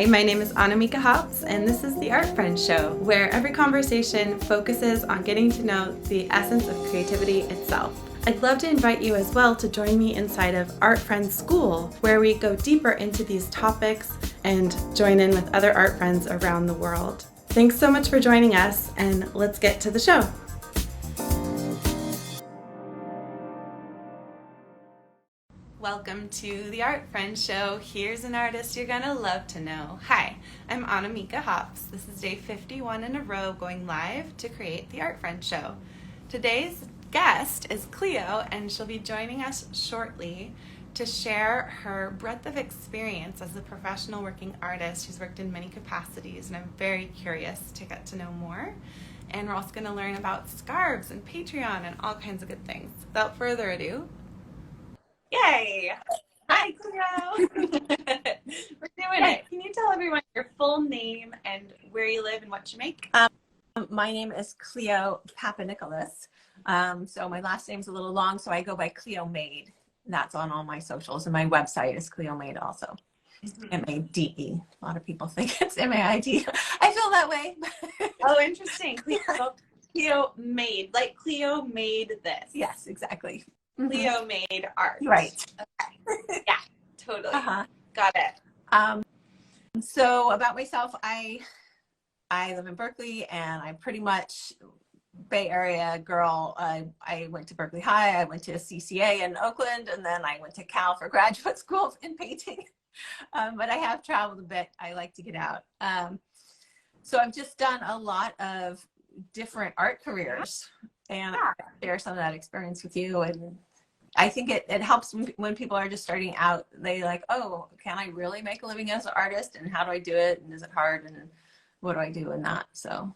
Hi, my name is Annamieka, and this is the Art Friends Show, where every conversation focuses on getting to know the essence of creativity itself. I'd love to invite you as well to join me inside of Art Friends School, where we go deeper into these topics and join in with other art friends around the world. Thanks so much for joining us, and let's get to the show. Welcome to the Art Friends Show. Here's an artist you're gonna love to know. Hi, I'm Annamieka. This is day 51 in a row going live to create the Art Friends Show. Today's guest is Cleo, and she'll be joining us shortly to share her breadth of experience as a professional working artist who's worked in many capacities, and I'm very curious to get to know more. And we're also gonna learn about scarves and Patreon and all kinds of good things. Without further ado, yay! Hi, Cleo. We're doing it. Can you tell everyone your full name and where you live and what you make? My name is Cleo Papanikolas. So my last name's a little long, so I go by Cleo Made. That's on all my socials, and my website is Cleo Made also. M-A-D-E. A lot of people think it's M-A-I-D. I feel that way. Oh, interesting. Cleo Made, like Cleo made this. Yes, exactly. Cleo made art. Right. Okay. Yeah, totally. Got it. So about myself, I live in Berkeley, and I'm pretty much Bay Area girl. I went to Berkeley High, I went to CCA in Oakland, and then I went to Cal for graduate school in painting. But I have traveled a bit. I like to get out. So I've just done a lot of different art careers, and I'll share some of that experience with you. And I think it helps when people are just starting out. They like, oh, can I really make a living as an artist? And how do I do it? And is it hard? And what do I do in that? So.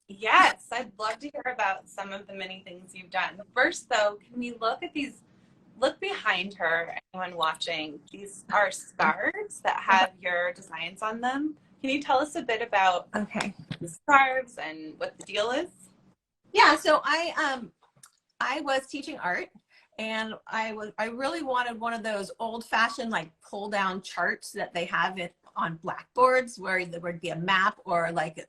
Yes, I'd love to hear about some of the many things you've done. First, though, can we look behind her, anyone watching? These are scarves that have your designs on them. Can you tell us a bit about the scarves and what the deal is? Yeah, so I was teaching art, and I really wanted one of those old-fashioned like pull-down charts that they have it on blackboards, where there would be a map or like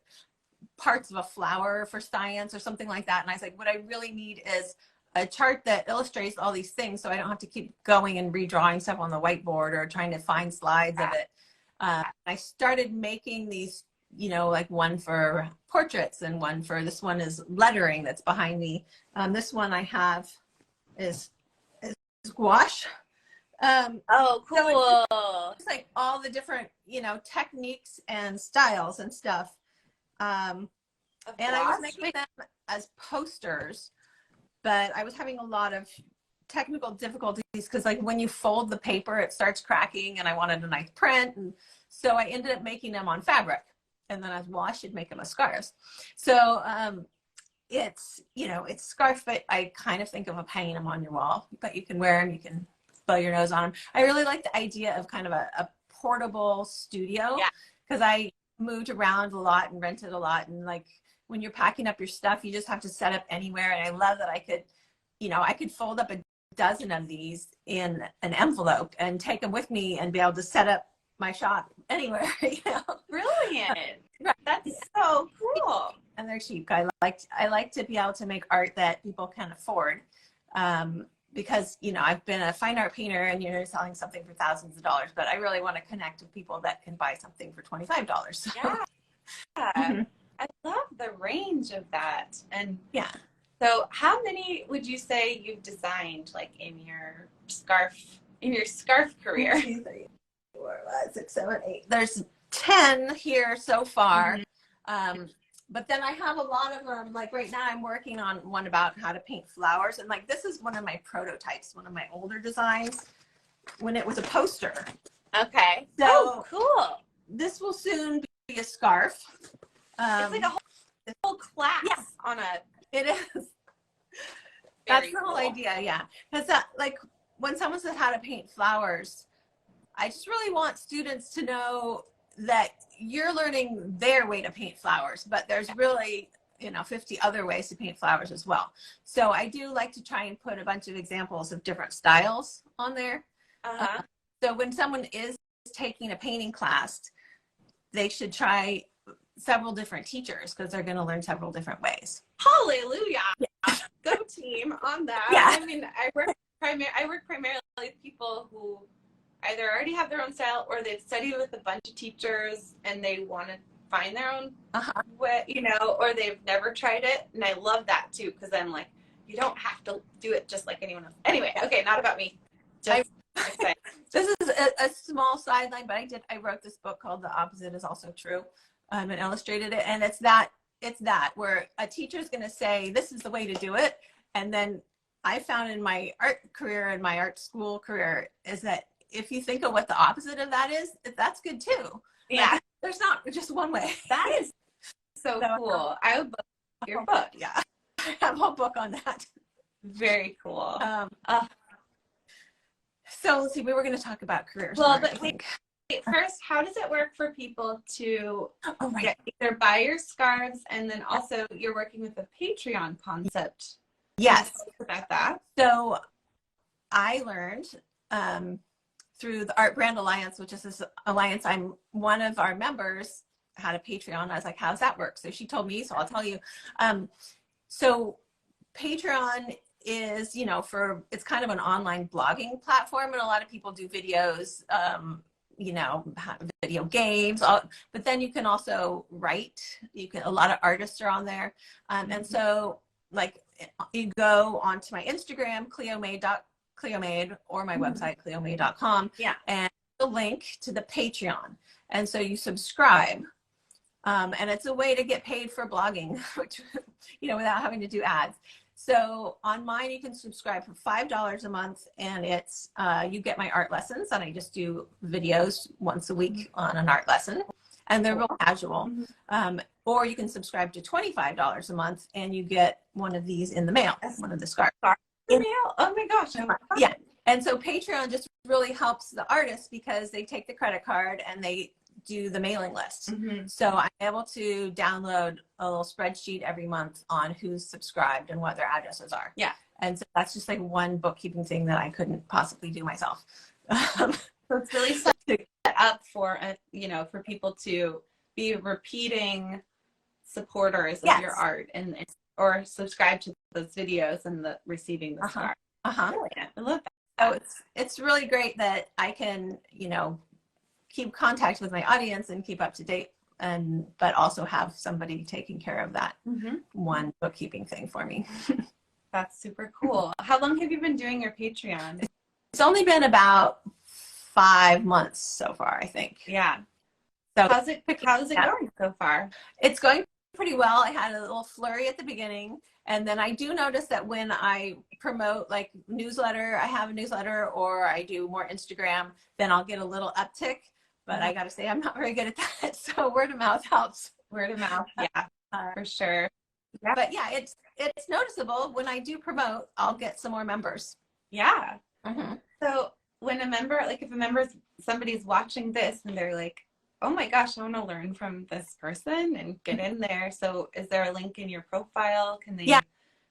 parts of a flower for science or something like that. And I was like, what I really need is a chart that illustrates all these things, so I don't have to keep going and redrawing stuff on the whiteboard or trying to find slides of it. I started making these, like one for portraits and one for, this one is lettering that's behind me. This one I have is gouache. Oh, cool. So it's like all the different, techniques and styles and stuff. And I was making them as posters, but I was having a lot of technical difficulties because like when you fold the paper, it starts cracking, and I wanted a nice print. And so I ended up making them on fabric, and then as wash, you'd make them as scarves. So it's, it's scarf, but I kind of think of hanging them on your wall, but you can wear them, you can blow your nose on them. I really like the idea of kind of a portable studio, because I moved around a lot and rented a lot, and like when you're packing up your stuff, you just have to set up anywhere. And I love that I could, I could fold up a dozen of these in an envelope and take them with me and be able to set up my shop anywhere. Brilliant. That's so cool. And they're cheap. I like to be able to make art that people can afford, because I've been a fine art painter, and you're selling something for thousands of dollars, but I really want to connect with people that can buy something for $25. So. Yeah. I love the range of that. And yeah. So how many would you say you've designed, like in your scarf career? 1, 2, 3, 4, 5, 6, 7, 8. There's 10 here so far. But then I have a lot of them, like right now I'm working on one about how to paint flowers. And like, this is one of my prototypes, one of my older designs when it was a poster. Okay. So cool. This will soon be a scarf. It's like a whole class on a. It is. That's the whole idea, yeah. Because like when someone says how to paint flowers, I just really want students to know that you're learning their way to paint flowers, but there's really, 50 other ways to paint flowers as well. So I do like to try and put a bunch of examples of different styles on there. So when someone is taking a painting class, they should try several different teachers because they're going to learn several different ways. Hallelujah. Yeah. Go team on that. Yeah. I mean, I work primarily with people who either already have their own style or they've studied with a bunch of teachers and they want to find their own way, you know, or they've never tried it. And I love that too, because I'm like, you don't have to do it just like anyone else. Anyway, okay, not about me. Just this is a small sideline, but I wrote this book called The Opposite is Also True, and illustrated it. And it's that where a teacher is going to say, this is the way to do it. And then I found in my art career and my art school career is that if you think of what the opposite of that is, that's good too. Yeah. Like, there's not just one way. That is so cool. I would love your book. Yeah. I have a whole book on that. Very cool. So let's see, we were going to talk about careers. Well, but wait, first, how does it work for people to either buy your scarves, and then also you're working with a Patreon concept? Yes. About that. So I learned through the Art Brand Alliance, which is this alliance, I'm one of our members, had a Patreon. I was like, how's that work? So she told me, so I'll tell you. So Patreon is, you know, it's kind of an online blogging platform, and a lot of people do videos, you know, video games, but then you can also write. A lot of artists are on there. And so like you go onto my Instagram, Cleomade, or my website, cleomade.com. Yeah. And the link to the Patreon. And so you subscribe. And it's a way to get paid for blogging, which, you know, without having to do ads. So on mine, you can subscribe for $5 a month, and it's you get my art lessons, and I just do videos once a week on an art lesson, and they're real casual. Or you can subscribe to $25 a month, and you get one of these in the mail, one of the scarves. In the mail? Oh my gosh! Yeah, and so Patreon just really helps the artists because they take the credit card and they do the mailing list. So I'm able to download a little spreadsheet every month on who's subscribed and what their addresses are. Yeah. And so that's just like one bookkeeping thing that I couldn't possibly do myself. So it's really set up for, you know, for people to be repeating supporters of your art and or subscribe to those videos and receiving the star. Brilliant. I love that. So it's really great that I can, you know, keep contact with my audience and keep up to date, but also have somebody taking care of that one bookkeeping thing for me. That's super cool. How long have you been doing your Patreon? It's only been about 5 months so far, I think. Yeah. So how's it going so far? It's going pretty well. I had a little flurry at the beginning, and then I do notice that when I promote like newsletter, I have a newsletter, or I do more Instagram, then I'll get a little uptick. But I got to say, I'm not very good at that. So word of mouth helps. Word of mouth, yeah, for sure. Yeah. But yeah, it's noticeable. When I do promote, I'll get some more members. Yeah. So when if somebody's watching this and they're like, oh my gosh, I want to learn from this person and get in there. So is there a link in your profile? Can they sign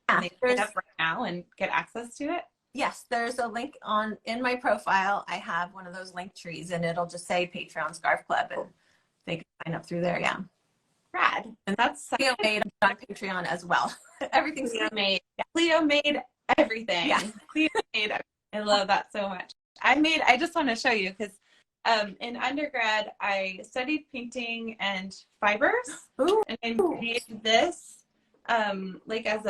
up right now and get access to it? Yes, there's a link in my profile. I have one of those link trees, and it'll just say Patreon Scarf Club, and they can sign up through there. Yeah. Rad. And that's Cleo made on Patreon as well. Everything's Cleo made. Yeah. Cleo made everything. Yeah. Cleo made everything. I love that so much. I just want to show you because in undergrad, I studied painting and fibers. Ooh. And I made this like as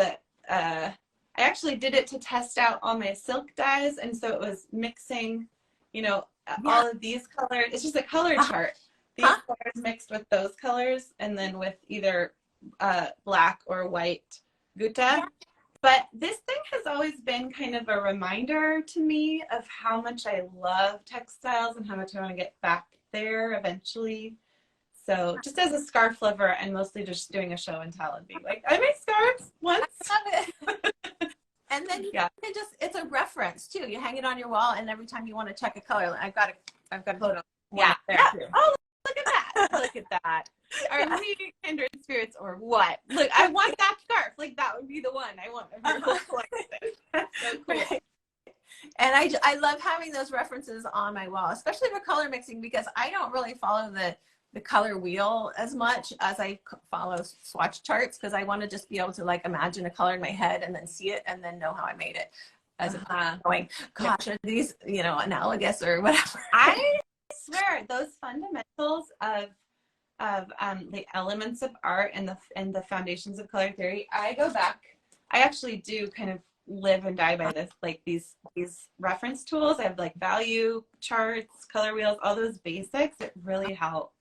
I actually did it to test out all my silk dyes, and so it was mixing, you know, all of these colors. It's just a color chart. These colors mixed with those colors, and then with either black or white Gutta. But this thing has always been kind of a reminder to me of how much I love textiles and how much I want to get back there eventually. So just as a scarf lover, I'm mostly just doing a show and tell and be like, I make scarves once. I love it. And then you can it's a reference too. You hang it on your wall, and every time you want to check a color, I've got a photo. Yeah. There too. Oh, look at that. Look at that. Are we kindred spirits or what? Look, I want that scarf. Like that would be the one I want of your whole collection. So cool. Right. And I love having those references on my wall, especially for color mixing, because I don't really follow the the color wheel as much as I follow swatch charts, because I want to just be able to like imagine a color in my head and then see it and then know how I made it, as opposed to going, gosh, are these, you know, analogous or whatever. I swear those fundamentals of the elements of art and the foundations of color theory, I go back, I actually do kind of live and die by this, like these reference tools. I have like value charts, color wheels, all those basics. It really helps.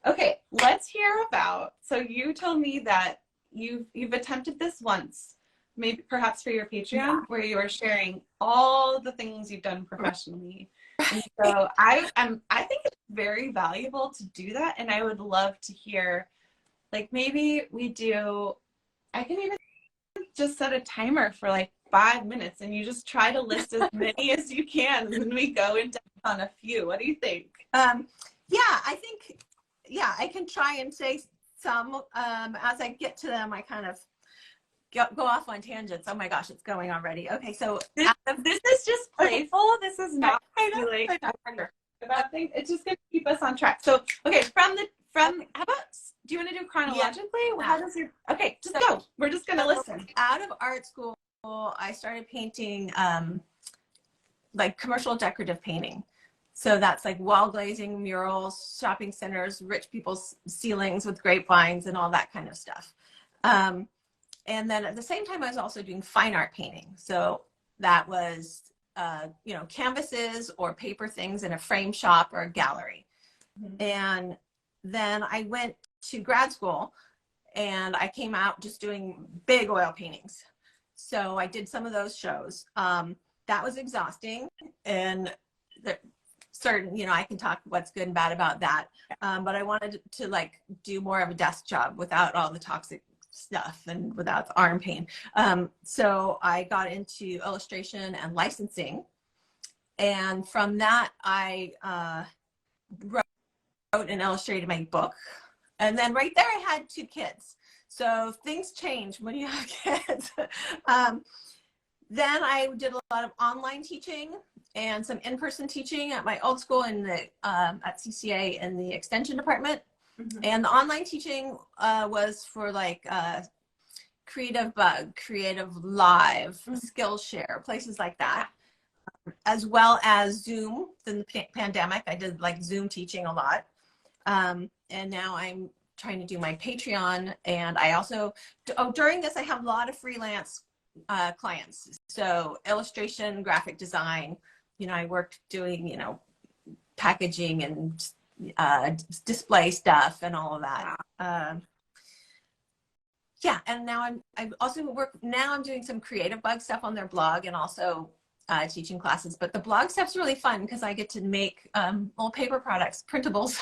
Okay, let's hear about, so you told me that you've attempted this once, maybe perhaps for your Patreon, where you are sharing all the things you've done professionally. And so I think it's very valuable to do that, and I would love to hear, like, maybe I can even just set a timer for like 5 minutes and you just try to list as many as you can, and then we go in depth on a few. What do you think? Yeah, I think, I can try and say some, as I get to them, I kind of go off on tangents. Oh my gosh, it's going already. Okay, so this is just playful. This is not like about things. It's just going to keep us on track. So, okay, from how about, do you want to do chronologically? Yeah. How does okay, just go. We're just going to listen. Out of art school, I started painting like commercial decorative painting. So that's like wall glazing, murals, shopping centers, rich people's ceilings with grapevines and all that kind of stuff. And then at the same time, I was also doing fine art painting. So that was, you know, canvases or paper things in a frame shop or a gallery. And then I went to grad school and I came out just doing big oil paintings. So I did some of those shows. That was exhausting, and certain, you know, I can talk what's good and bad about that. But I wanted to like do more of a desk job without all the toxic stuff and without the arm pain. So I got into illustration and licensing. And from that, I wrote and illustrated my book. And then right there, I had 2 kids. So things change when you have kids. Then I did a lot of online teaching and some in-person teaching at my old school in the at CCA in the extension department. And the online teaching was for like Creative Bug, Creative Live, Skillshare, places like that, as well as Zoom. In the pandemic, I did like Zoom teaching a lot. And now I'm trying to do my Patreon. And I also, during this, I have a lot of freelance clients. So illustration, graphic design, you know, I worked doing, you know, packaging and display stuff and all of that. Yeah, and now I also I'm doing some Creative Bug stuff on their blog and also teaching classes. But the blog stuff's really fun because I get to make little paper products, printables.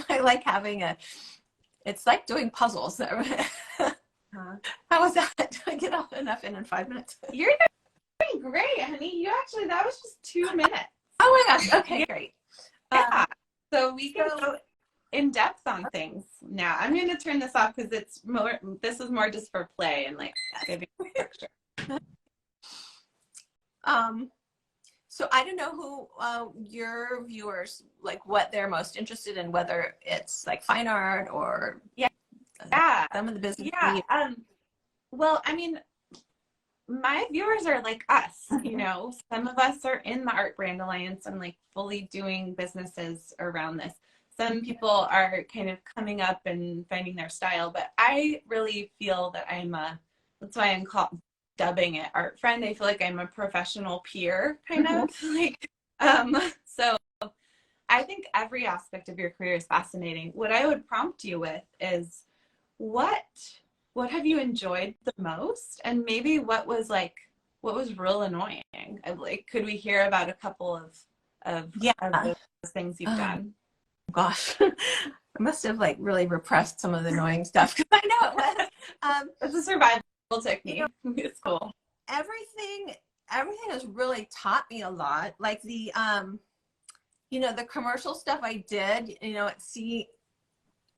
I like having it's like doing puzzles. How was that? Did I get enough in 5 minutes? You're doing great, honey. That was just 2 minutes. Oh my gosh. Okay, great. Yeah. So we can go in depth on things now. I'm going to turn this off because this is more just for play and like giving structure. So I don't know who your viewers, like what they're most interested in, whether it's like fine art or some of the business. Yeah. Well, I mean, my viewers are like us, you know. Some of us are in the Art Brand Alliance and like fully doing businesses around this. Some people are kind of coming up and finding their style, but I really feel that that's why I'm dubbing it Art Friend. I feel like I'm a professional peer kind of like, so I think every aspect of your career is fascinating. What I would prompt you with is what have you enjoyed the most, and maybe what was real annoying? Like, could we hear about a couple of those things you've done? Gosh, I must have like really repressed some of the annoying stuff because I know it was. It's a survival technique. You know, it's cool. Everything has really taught me a lot. Like the you know, the commercial stuff I did, you know,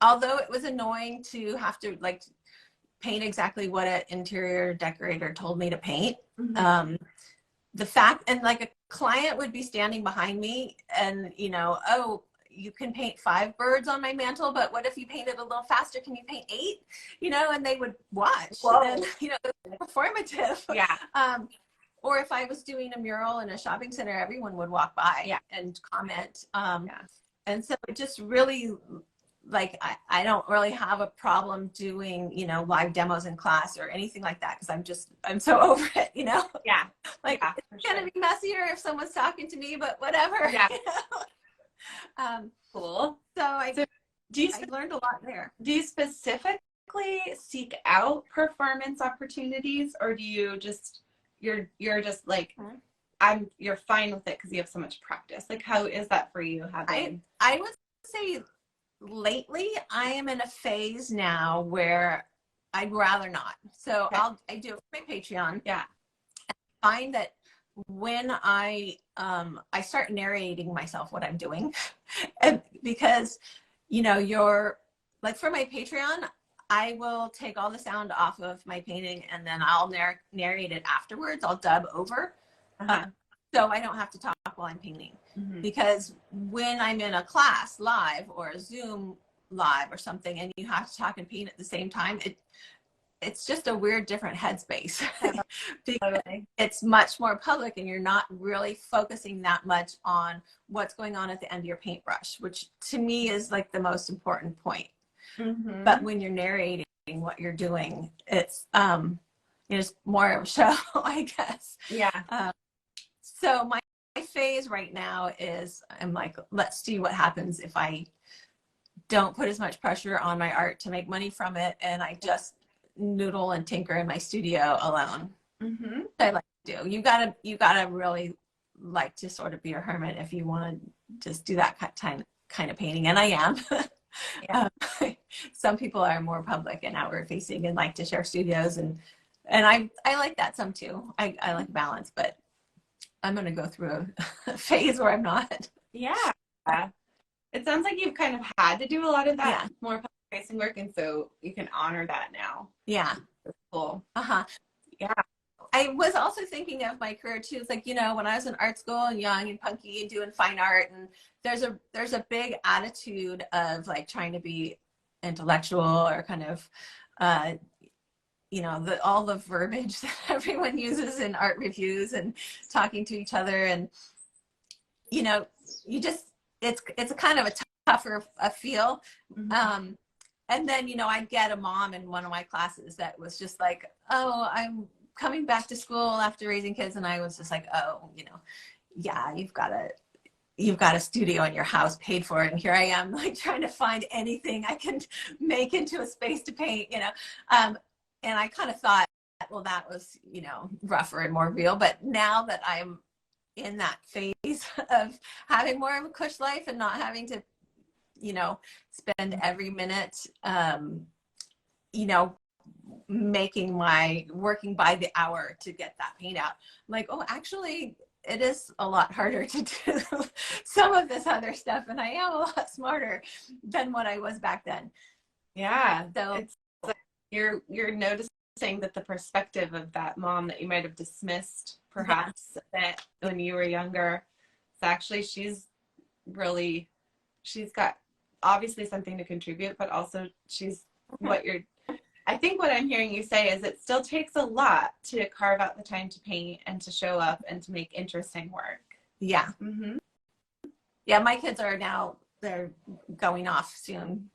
although it was annoying to have to like paint exactly what an interior decorator told me to paint. The fact, and like a client would be standing behind me and, you know, oh, you can paint 5 birds on my mantle, but what if you paint it a little faster? Can you paint 8? You know, and they would watch. Whoa. And, you know, it was performative. Yeah. Or if I was doing a mural in a shopping center, everyone would walk by and comment. And so it just really, like, I don't really have a problem doing, you know, live demos in class or anything like that, because I'm so over it, you know? Yeah. Like, it's going to be messier if someone's talking to me, but whatever. Yeah. You know? Cool. So I learned a lot there. Do you specifically seek out performance opportunities, or do you just, you're just like, you're fine with it because you have so much practice? Like, how is that for you? I would say lately I am in a phase now where I'd rather not. So I do it for my Patreon. Yeah. I find that when I start narrating myself what I'm doing, and because, you know, like for my Patreon, I will take all the sound off of my painting and then I'll narrate it afterwards. I'll dub over. So I don't have to talk while I'm painting. Because when I'm in a class live or a Zoom live or something, and you have to talk and paint at the same time, it's just a weird different headspace. Because it's much more public and you're not really focusing that much on what's going on at the end of your paintbrush, which to me is like the most important point. But when you're narrating what you're doing, it's more of a show, I guess. Yeah. So my phase right now is, I'm like, let's see what happens if I don't put as much pressure on my art to make money from it, and I just noodle and tinker in my studio alone. I like to do. You gotta really like to sort of be a hermit if you want to just do that kind of painting, and I am. Some people are more public and outward facing and like to share studios, and I like that some too. I like balance, but I'm going to go through a phase where I'm not. Yeah. It sounds like you've kind of had to do a lot of that more public facing work, and so you can honor that now. Yeah. That's cool. Yeah. I was also thinking of my career too. It's like, you know, when I was in art school and young and punky and doing fine art, and there's a big attitude of like trying to be intellectual or kind of, you know, all the verbiage that everyone uses in art reviews and talking to each other. And, you know, it's a kind of a tougher feel. And then, you know, I get a mom in one of my classes that was just like, oh, I'm coming back to school after raising kids. And I was just like, oh, you know, yeah, you've got a studio in your house paid for it. And here I am like trying to find anything I can make into a space to paint, you know? And I kind of thought, well, that was, you know, rougher and more real. But now that I'm in that phase of having more of a cush life and not having to, you know, spend every minute, you know, working by the hour to get that paint out. I'm like, oh, actually, it is a lot harder to do some of this other stuff. And I am a lot smarter than what I was back then. Yeah. So it's like you're noticing that the perspective of that mom that you might have dismissed perhaps a bit when you were younger, it's actually she's got obviously something to contribute, but also I think what I'm hearing you say is it still takes a lot to carve out the time to paint and to show up and to make interesting work. Yeah. Yeah, my kids are now, they're going off soon.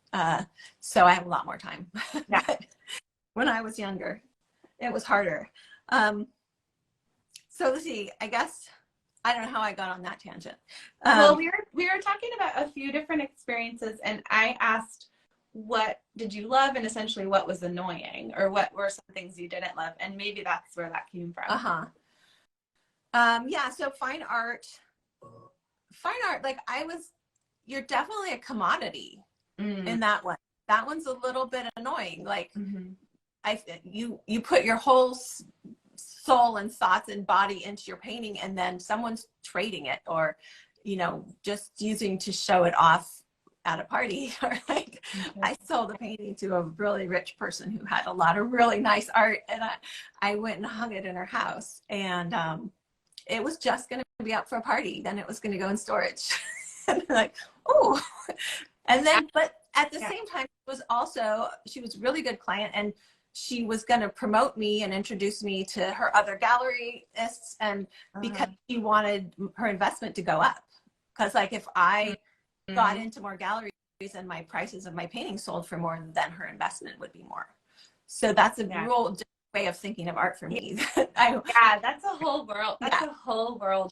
So I have a lot more time. Yeah. When I was younger, it was harder. So let's see, I guess, I don't know how I got on that tangent. Well, we were talking about a few different experiences, and I asked, what did you love, and essentially what was annoying, or what were some things you didn't love, and maybe that's where that came from. Yeah, so fine art, like you're definitely a commodity in that one. That one's a little bit annoying. Like you put your whole soul and thoughts and body into your painting, and then someone's trading it, or, you know, just using to show it off at a party. Or like I sold a painting to a really rich person who had a lot of really nice art, and I went and hung it in her house, and it was just going to be up for a party, then it was going to go in storage. And like, oh, and then, but at the same time, she was a really good client, and she was going to promote me and introduce me to her other gallerists, and because she wanted her investment to go up. Because like if I got into more galleries and my prices of my paintings sold for more, then her investment would be more. So that's a real different way of thinking of art for me. Yeah, that's a whole world. That's a whole world.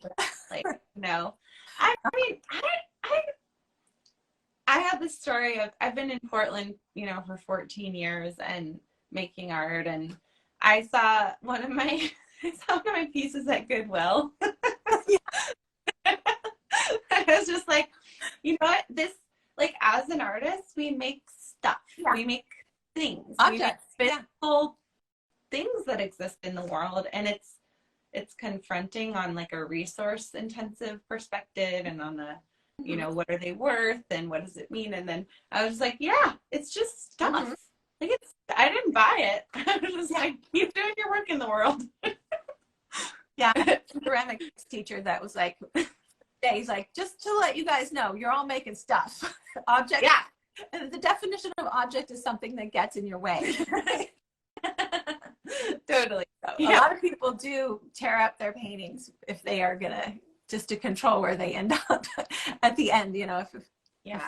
Like, I mean, I have this story of, I've been in Portland, for 14 years and making art, and I saw one of my pieces at Goodwill. I was just like, you know what? This, like, as an artist, we make stuff. Yeah. We make things. Objects. We make physical things that exist in the world, and it's confronting on like a resource intensive perspective, and on the what are they worth and what does it mean. And then I was like, yeah, it's just stuff. Like, I didn't buy it. I was just like, keep doing your work in the world. Yeah, ceramics teacher that was like, he's like, just to let you guys know, you're all making stuff. Object. Yeah. And the definition of object is something that gets in your way. Totally. A lot of people do tear up their paintings if they are gonna, just to control where they end up at the end, if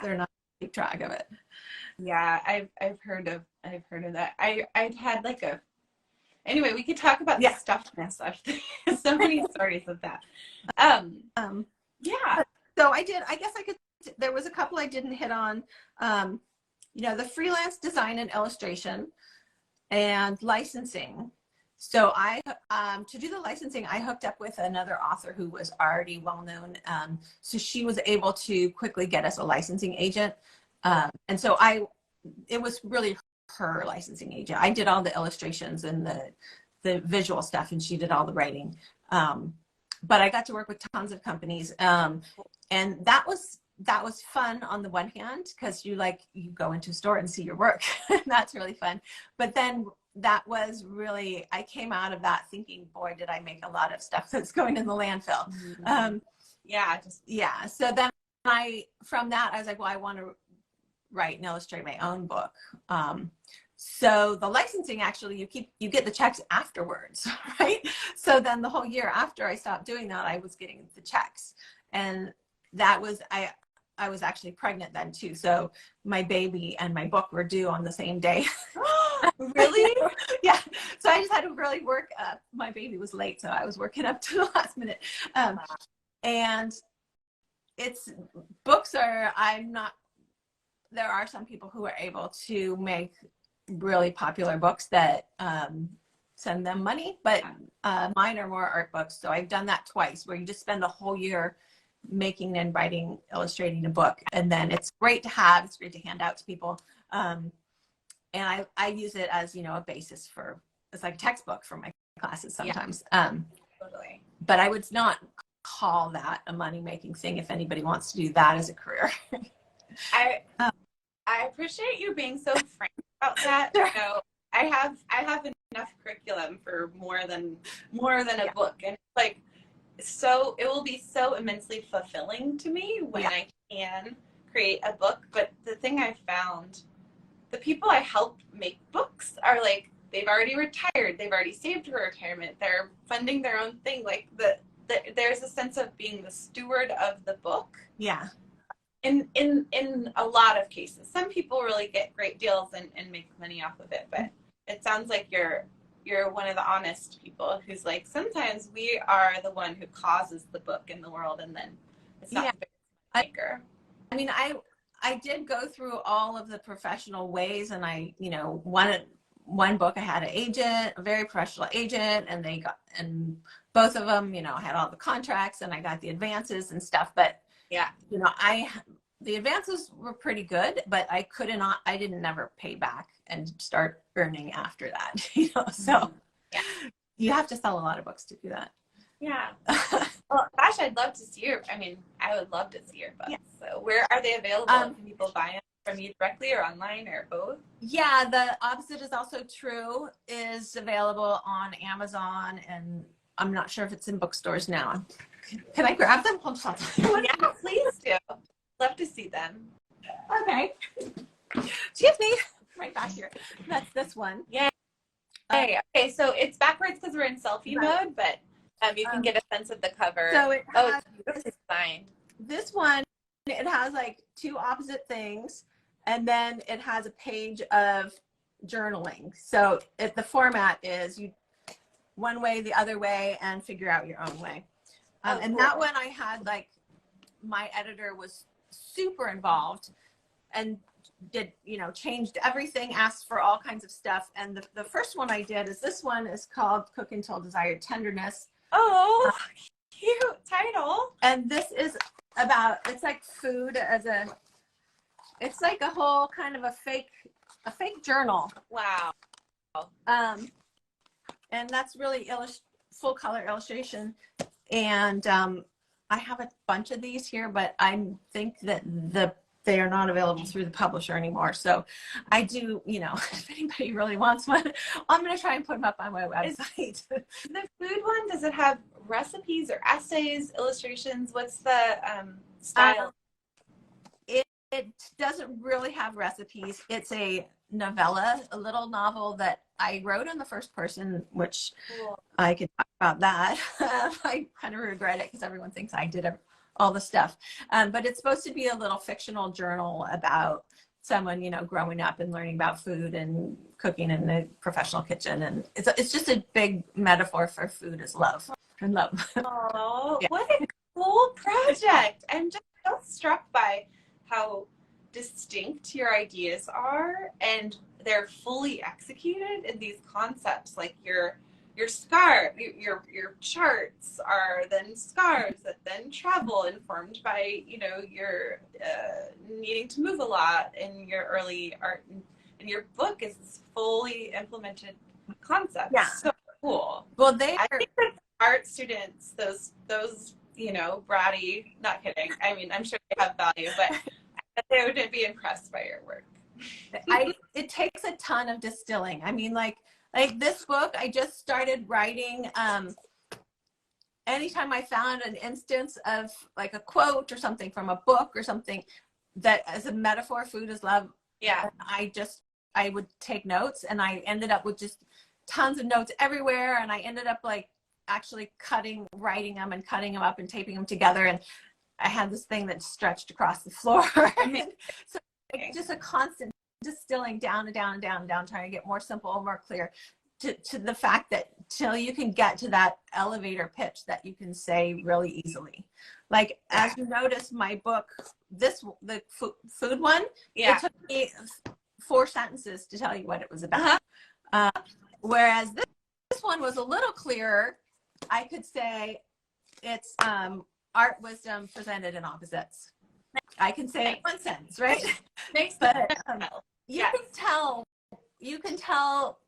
they're not keep track of it. Yeah, I've heard of that. I've had like anyway, we could talk about the stuffness of so many stories of that. Yeah. So I guess there was a couple I didn't hit on. The freelance design and illustration and licensing. So to do the licensing, I hooked up with another author who was already well known. So she was able to quickly get us a licensing agent. And so it was really her licensing agent. I did all the illustrations and the visual stuff, and she did all the writing. But I got to work with tons of companies. And that was fun on the one hand, because you go into a store and see your work. That's really fun. But then that was really, I came out of that thinking, boy, did I make a lot of stuff that's going in the landfill. So then from that, I was like, well, I want to write and illustrate my own book. So the licensing, actually, you get the checks afterwards, right? So then the whole year after I stopped doing that, I was getting the checks. And that was, I was actually pregnant then too. So my baby and my book were due on the same day. Really? Yeah. So I just had to really work up. My baby was late, so I was working up to the last minute. And there are some people who are able to make really popular books that send them money, but mine are more art books. So I've done that twice, where you just spend the whole year making and writing, illustrating a book, and then it's great to hand out to people. And I use it as a basis it's like a textbook for my classes sometimes. Totally. But I would not call that a money-making thing if anybody wants to do that as a career. I appreciate you being so frank about that. Sure. I have enough curriculum for more than a book, and so it will be so immensely fulfilling to me when I can create a book. But the thing I found, the people I help make books are they've already retired, they've already saved for retirement, they're funding their own thing. There's a sense of being the steward of the book. Yeah. In a lot of cases, some people really get great deals and make money off of it, but it sounds like you're one of the honest people who's sometimes we are the one who causes the book in the world, and then it's not the biggest maker. I mean, I did go through all of the professional ways, and one book I had an agent, a very professional agent, and both of them, had all the contracts, and I got the advances and stuff, but the advances were pretty good, but I didn't never pay back and start earning after that, so you have to sell a lot of books to do that. Yeah. Well, gosh, I'd love to see I would love to see your books. Yeah. So where are they available? Can people buy them from you directly or online or both? Yeah, the opposite is also true, is available on Amazon, and I'm not sure if it's in bookstores now. Can I grab them? Yeah, please do. love to see them. Okay. Excuse me. Right back here. That's this one. Yay. Okay, so it's backwards because we're in selfie Right. mode, but you can get a sense of the cover. So it has it's beautifully designed. This one, it has like two opposite things, and then it has a page of journaling. So the format is you one way, the other way, and figure out your own way. And cool. that one I had like, my editor was super involved and did, changed everything, asked for all kinds of stuff. And the first one I did is this one is called Cook Until Desired Tenderness. Oh, cute title. And this is about, it's like food it's like a whole kind of a fake journal. Wow. And that's really full color illustration. And I have a bunch of these here, but I think that they are not available through the publisher anymore. So I do, if anybody really wants one, I'm going to try and put them up on my website. The food one, does it have recipes or essays, illustrations? What's the style? It doesn't really have recipes. It's a novella, a little novel that I wrote in the first person, which cool. I could talk about that. I kind of regret it because everyone thinks I did all the stuff. But it's supposed to be a little fictional journal about someone, growing up and learning about food and cooking in the professional kitchen. And it's just a big metaphor for food as love and love. Oh, yeah. What a cool project. I'm just so struck by how distinct your ideas are, and they're fully executed in these concepts. Like your charts are then scarves that then travel, informed by your needing to move a lot in your early art, and your book is this fully implemented concept. Yeah, so cool. Well, I think that art students, those bratty, not kidding, I mean, I'm sure they have value, but they wouldn't be impressed by your work. It takes a ton of distilling. I mean, like this book, I just started writing. Anytime I found an instance of like a quote or something from a book or something that as a metaphor, food is love. Yeah. I would take notes, and I ended up with just tons of notes everywhere. And I ended up like actually writing them and cutting them up and taping them together. And I had this thing that stretched across the floor. So it's just a constant distilling down and down and down and down, trying to get more simple, more clear, to the fact that till you can get to that elevator pitch that you can say really easily. Like, as you notice, my book, the food one, it took me 4 sentences to tell you what it was about. Whereas this one was a little clearer. I could say it's art wisdom presented in opposites. I can say it in one sentence, right? But you can tell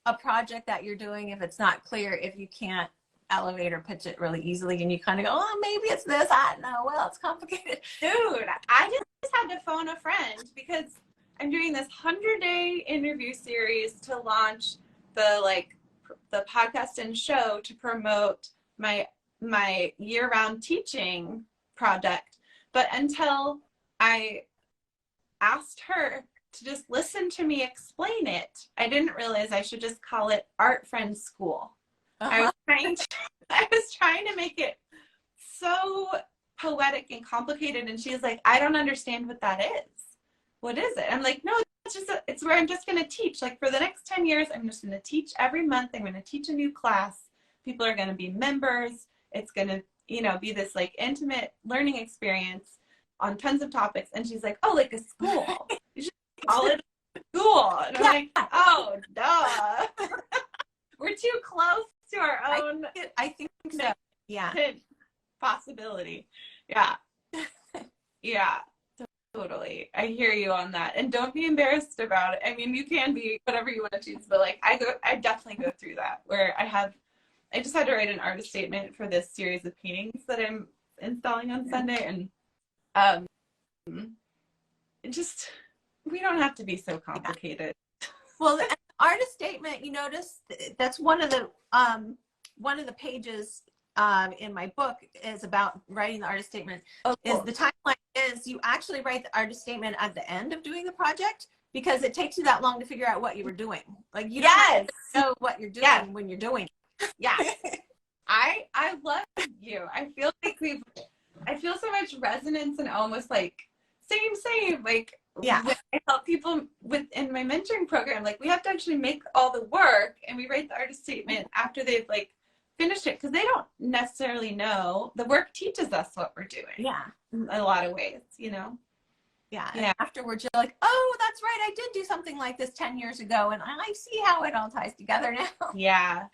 a project that you're doing if it's not clear, if you can't elevator pitch it really easily, and you kind of go, oh, maybe it's this, I don't know, well, it's complicated. Dude, I just had to phone a friend because I'm doing this 100-day interview series to launch the podcast and show to promote my year-round teaching project. But until I asked her to just listen to me explain it, I didn't realize I should just call it Art Friend School. I was trying to make it so poetic and complicated, and she was like, I don't understand what that is. What is it? I'm like, no, it's where I'm just going to teach. Like, for the next 10 years, I'm just going to teach every month. I'm going to teach a new class. People are going to be members. It's going to, be this like intimate learning experience on tons of topics. And she's like, oh, like a school. You should call it a school. And I'm like, oh, duh. We're too close to our own. I think so. Yeah. Possibility. Yeah. Yeah. Totally. I hear you on that. And don't be embarrassed about it. I mean, you can be whatever you want to choose, but like I definitely go through that where I just had to write an artist statement for this series of paintings that I'm installing on Sunday. And we don't have to be so complicated. Well, the artist statement, you notice that's one of the pages in my book is about writing the artist statement. Oh, cool. Is the timeline is you actually write the artist statement at the end of doing the project, because it takes you that long to figure out what you were doing. Like you don't know what you're doing when you're doing it. Yeah. I love you. I feel like I feel so much resonance and almost like same. Like yeah, when I help people in my mentoring program, like we have to actually make all the work and we write the artist statement after they've like finished it, because they don't necessarily know. The work teaches us what we're doing. Yeah. In a lot of ways, you know? Yeah. And afterwards you're like, oh, that's right, I did do something like this 10 years ago and I see how it all ties together now. Yeah.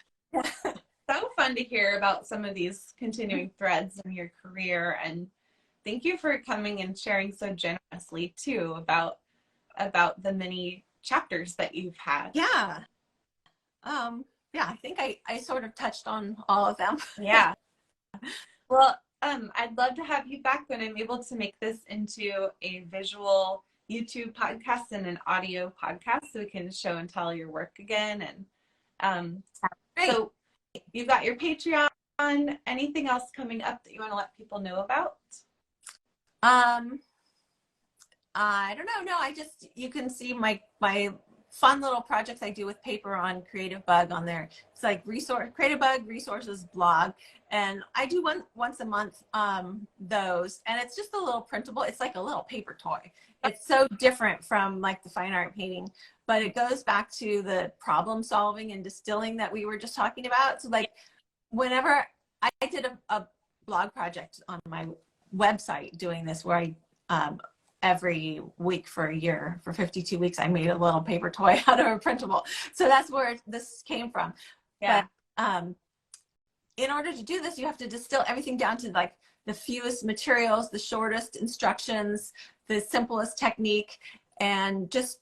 So fun to hear about some of these continuing threads in your career, and thank you for coming and sharing so generously too about the many chapters that you've had. Yeah. I think I sort of touched on all of them. Yeah. Well, I'd love to have you back when I'm able to make this into a visual YouTube podcast and an audio podcast, so we can show and tell your work again. And so you've got your Patreon. Anything else coming up that you want to let people know about? I don't know. No, you can see my fun little projects I do with paper on Creative Bug on there. It's like Creative Bug resources blog, and I do once a month those, and it's just a little printable. It's like a little paper toy. It's so different from like the fine art painting, but it goes back to the problem solving and distilling that we were just talking about. So like whenever I did a blog project on my website doing this, where I every week for a year, for 52 weeks, I made a little paper toy out of a printable. So that's where this came from. Yeah. But in order to do this, you have to distill everything down to like the fewest materials, the shortest instructions, the simplest technique, and just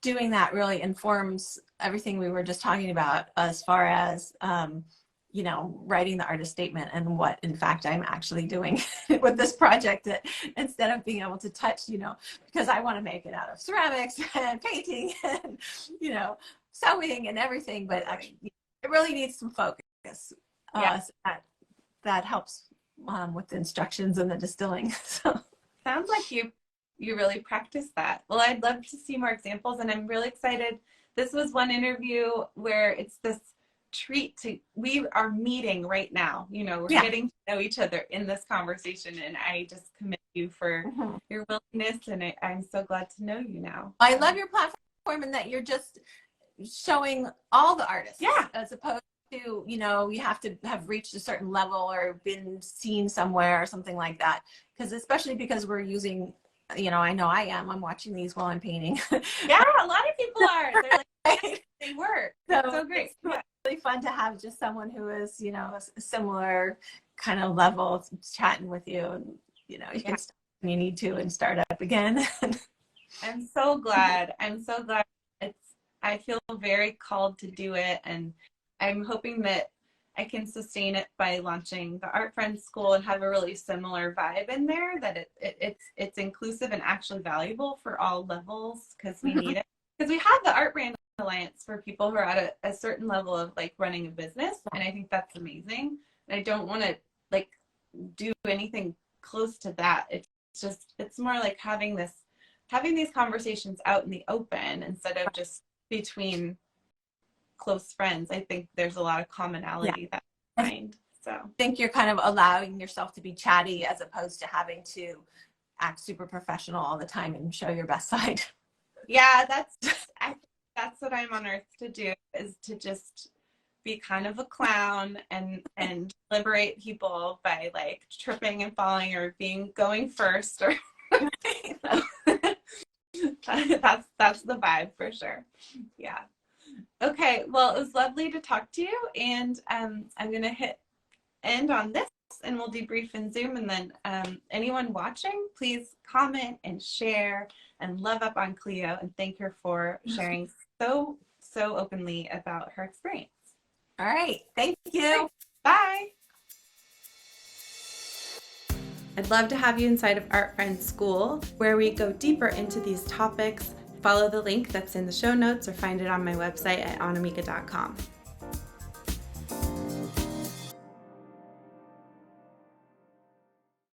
doing that really informs everything we were just talking about as far as you know, writing the artist statement and what in fact I'm actually doing with this project, that instead of being able to touch, you know, because I want to make it out of ceramics and painting and, you know, sewing and everything, but actually it really needs some focus. So that helps with the instructions and the distilling. So sounds like you really practice that. Well, I'd love to see more examples, and I'm really excited. This was one interview where it's this treat to, we are meeting right now, you know, we're getting to know each other in this conversation, and I just commend you for your willingness, and I'm so glad to know you now. I love your platform, and that you're just showing all the artists, as opposed to, you know, you have to have reached a certain level or been seen somewhere or something like that, because especially because we're using, you know, I'm watching these while I'm painting. Yeah, a lot of people are. They're like, they work. So great. It's really fun to have just someone who is, you know, a similar kind of level chatting with you, and, you know, you can stop when you need to and start up again. I'm so glad. I'm so glad. I feel very called to do it, and I'm hoping that I can sustain it by launching the Art Friends School and have a really similar vibe in there, that it's inclusive and actually valuable for all levels, because we need it. Because we have the Art Brand Alliance for people who are at a certain level of like running a business, and I think that's amazing. And I don't want to like do anything close to that. It's just, it's more like having these conversations out in the open instead of just between close friends. I think there's a lot of commonality that I find. So I think you're kind of allowing yourself to be chatty as opposed to having to act super professional all the time and show your best side. Yeah, that's what I'm on earth to do, is to just be kind of a clown and liberate people by like tripping and falling or going first, or that's the vibe for sure. Yeah. Okay, well, it was lovely to talk to you, and I'm gonna hit end on this, and we'll debrief in Zoom, and then anyone watching, please comment and share and love up on Cleo, and thank her for sharing so openly about her experience. All right, thank you. Bye. I'd love to have you inside of Art Friends School, where we go deeper into these topics. Follow the link that's in the show notes or find it on my website at annamieka.com.